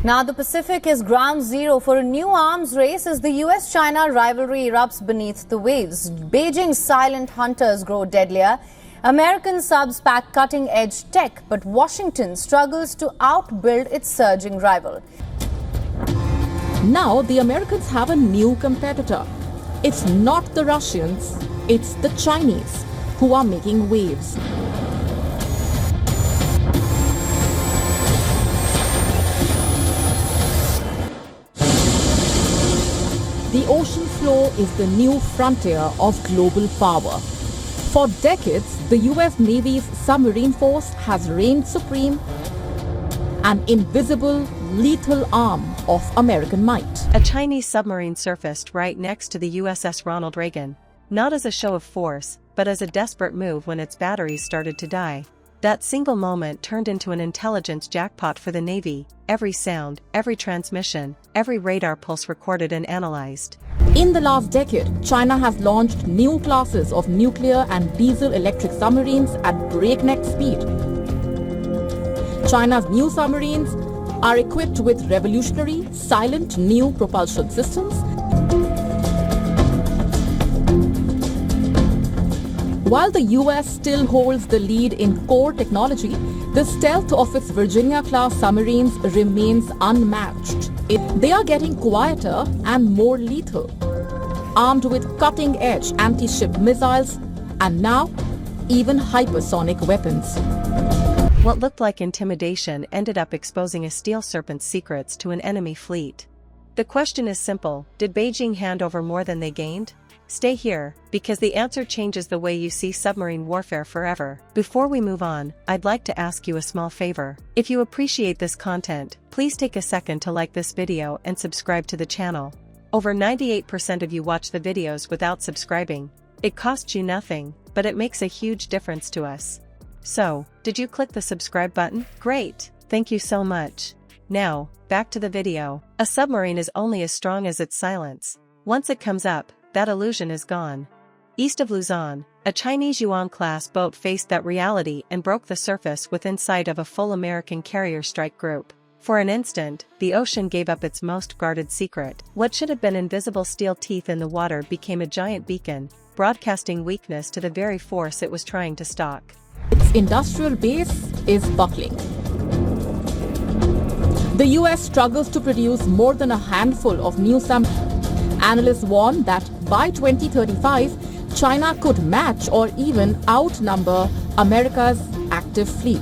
Now, the Pacific is ground zero for a new arms race as the US-China rivalry erupts beneath the waves. Beijing's silent hunters grow deadlier. American subs pack cutting-edge tech, but Washington struggles to outbuild its surging rival. Now, the Americans have a new competitor. It's not the Russians, it's the Chinese who are making waves. The ocean floor is the new frontier of global power. For decades, the US Navy's submarine force has reigned supreme, an invisible, lethal arm of American might. A Chinese submarine surfaced right next to the USS Ronald Reagan, not as a show of force, but as a desperate move when its batteries started to die. That single moment turned into an intelligence jackpot for the Navy. Every sound, every transmission, every radar pulse recorded and analyzed. In the last decade, China has launched new classes of nuclear and diesel-electric submarines at breakneck speed. China's new submarines are equipped with revolutionary, silent new propulsion systems. While the US still holds the lead in core technology, the stealth of its Virginia-class submarines remains unmatched. They are getting quieter and more lethal, armed with cutting-edge anti-ship missiles and now even hypersonic weapons. What looked like intimidation ended up exposing a steel serpent's secrets to an enemy fleet. The question is simple: did Beijing hand over more than they gained? Stay here, because the answer changes the way you see submarine warfare forever. Before we move on, I'd like to ask you a small favor. If you appreciate this content, please take a second to like this video and subscribe to the channel. Over 98% of you watch the videos without subscribing. It costs you nothing, but it makes a huge difference to us. So, did you click the subscribe button? Great, thank you so much. Now, back to the video. A submarine is only as strong as its silence. Once it comes up, that illusion is gone. East of Luzon, a Chinese Yuan-class boat faced that reality and broke the surface within sight of a full American carrier strike group. For an instant, the ocean gave up its most guarded secret. What should have been invisible steel teeth in the water became a giant beacon, broadcasting weakness to the very force it was trying to stalk. Its industrial base is buckling. The US struggles to produce more than a handful of new submarines. Analysts warn that by 2035, China could match or even outnumber America's active fleet.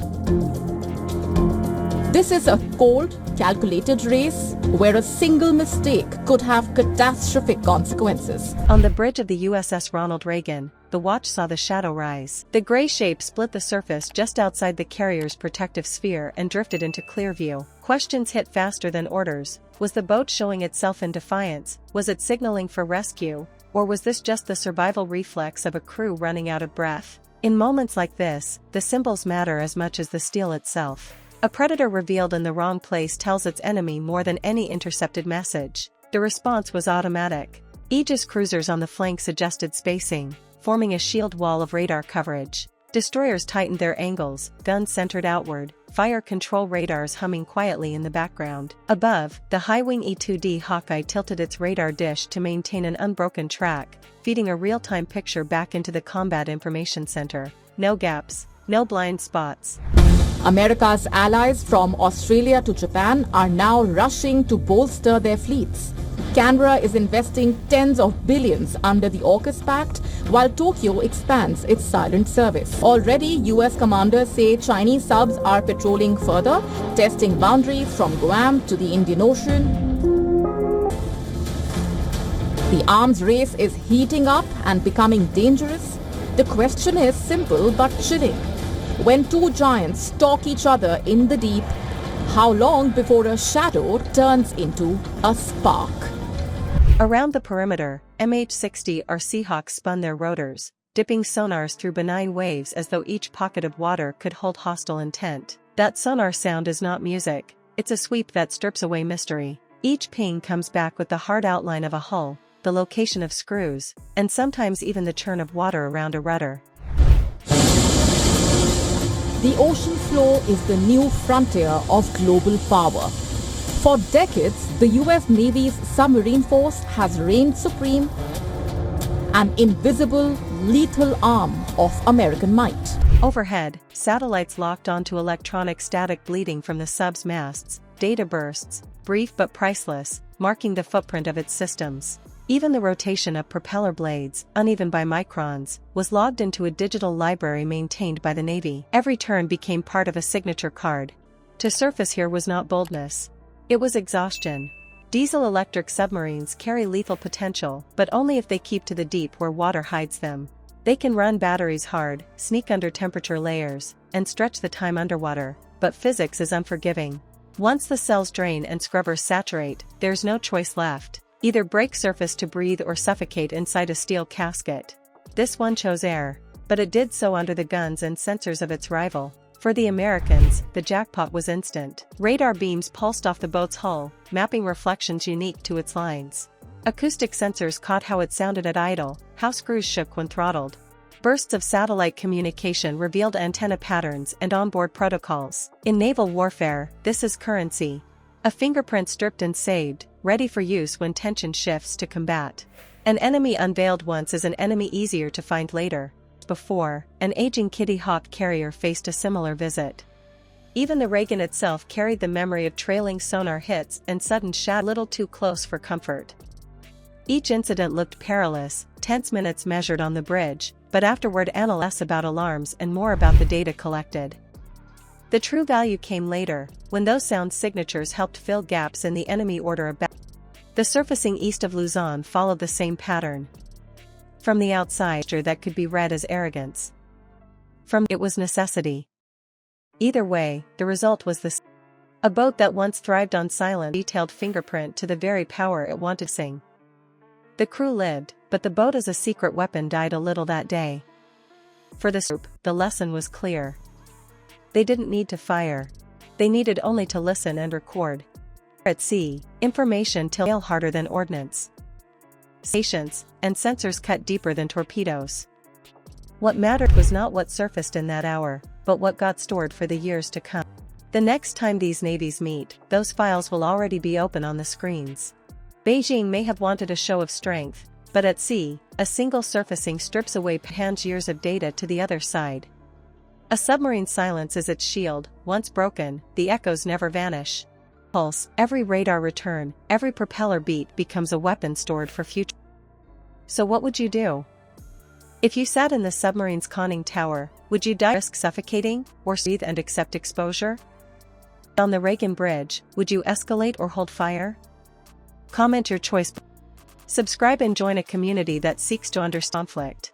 This is a cold, calculated race where a single mistake could have catastrophic consequences. On the bridge of the USS Ronald Reagan, the watch saw the shadow rise. The gray shape split the surface just outside the carrier's protective sphere and drifted into clear view. Questions hit faster than orders. Was the boat showing itself in defiance? Was it signaling for rescue? Or was this just the survival reflex of a crew running out of breath? In moments like this, the symbols matter as much as the steel itself. A predator revealed in the wrong place tells its enemy more than any intercepted message. The response was automatic. Aegis cruisers on the flanks adjusted spacing, forming a shield wall of radar coverage. Destroyers tightened their angles, guns centered outward, fire control radars humming quietly in the background. Above, the high-wing E-2D Hawkeye tilted its radar dish to maintain an unbroken track, feeding a real-time picture back into the Combat Information Center. No gaps, no blind spots. America's allies from Australia to Japan are now rushing to bolster their fleets. Canberra is investing tens of billions under the AUKUS Pact, while Tokyo expands its silent service. Already, US commanders say Chinese subs are patrolling further, testing boundaries from Guam to the Indian Ocean. The arms race is heating up and becoming dangerous. The question is simple but chilling. When two giants stalk each other in the deep, how long before a shadow turns into a spark? Around the perimeter, MH-60R Seahawks spun their rotors, dipping sonars through benign waves as though each pocket of water could hold hostile intent. That sonar sound is not music, it's a sweep that strips away mystery. Each ping comes back with the hard outline of a hull, the location of screws, and sometimes even the churn of water around a rudder. The ocean floor is the new frontier of global power. For decades, the US Navy's submarine force has reigned supreme, an invisible, lethal arm of American might. Overhead, satellites locked onto electronic static bleeding from the sub's masts, data bursts, brief but priceless, marking the footprint of its systems. Even the rotation of propeller blades, uneven by microns, was logged into a digital library maintained by the Navy. Every turn became part of a signature card. To surface here was not boldness. It was exhaustion. Diesel-electric submarines carry lethal potential, but only if they keep to the deep where water hides them. They can run batteries hard, sneak under temperature layers, and stretch the time underwater, but physics is unforgiving. Once the cells drain and scrubbers saturate, there's no choice left. Either break surface to breathe or suffocate inside a steel casket. This one chose air, but it did so under the guns and sensors of its rival. For the Americans, the jackpot was instant. Radar beams pulsed off the boat's hull, mapping reflections unique to its lines. Acoustic sensors caught how it sounded at idle, how screws shook when throttled. Bursts of satellite communication revealed antenna patterns and onboard protocols. In naval warfare, this is currency. A fingerprint stripped and saved, ready for use when tension shifts to combat. An enemy unveiled once is an enemy easier to find later. Before, an aging Kitty Hawk carrier faced a similar visit. Even the Reagan itself carried the memory of trailing sonar hits and sudden shadow little too close for comfort. Each incident looked perilous, tense minutes measured on the bridge, but afterward less about alarms and more about the data collected. The true value came later, when those sound signatures helped fill gaps in the enemy order of battle. The surfacing east of Luzon followed the same pattern. From the outside, that could be read as arrogance. From it was necessity. Either way, the result was the same. A boat that once thrived on silent, detailed fingerprint to the very power it wanted to sing. The crew lived, but the boat as a secret weapon died a little that day. For the group, the lesson was clear. They didn't need to fire. They needed only to listen and record. At sea, information till harder than ordnance. Patience, and sensors cut deeper than torpedoes. What mattered was not what surfaced in that hour, but what got stored for the years to come. The next time these navies meet, those files will already be open on the screens. Beijing may have wanted a show of strength, but at sea, a single surfacing strips away hands years of data to the other side. A submarine's silence is its shield. Once broken, the echoes never vanish. Pulse, every radar return, every propeller beat becomes a weapon stored for future. So what would you do? If you sat in the submarine's conning tower, would you risk suffocating, or breathe and accept exposure? On the Reagan Bridge, would you escalate or hold fire? Comment your choice. Subscribe and join a community that seeks to understand conflict.